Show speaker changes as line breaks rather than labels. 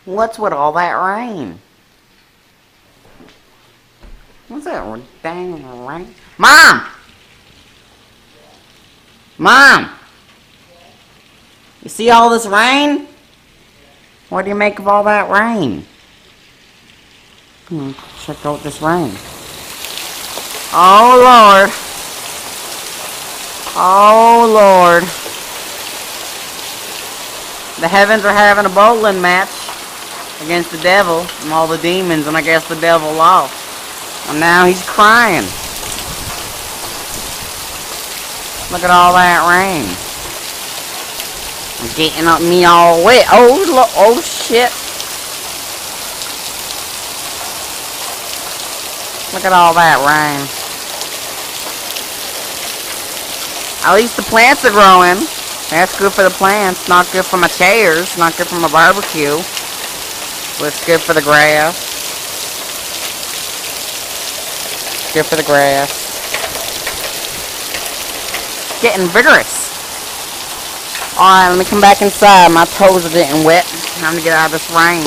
What's with all that rain? What's that dang rain? Mom! Mom! You see all this rain? What do you make of all that rain? Check out this rain. Oh Lord. Oh Lord. The heavens are having a bowling match against the devil and all the demons, and I guess the devil lost. And now he's crying. Look at all that rain. I'm getting up me all wet. Oh shit. Look at all that rain. At least the plants are growing. That's good for the plants. Not good for my chairs. Not good for my barbecue. But it's good for the grass. Good for the grass. Getting vigorous. Alright, let me come back inside. My toes are getting wet. Time to get out of this rain.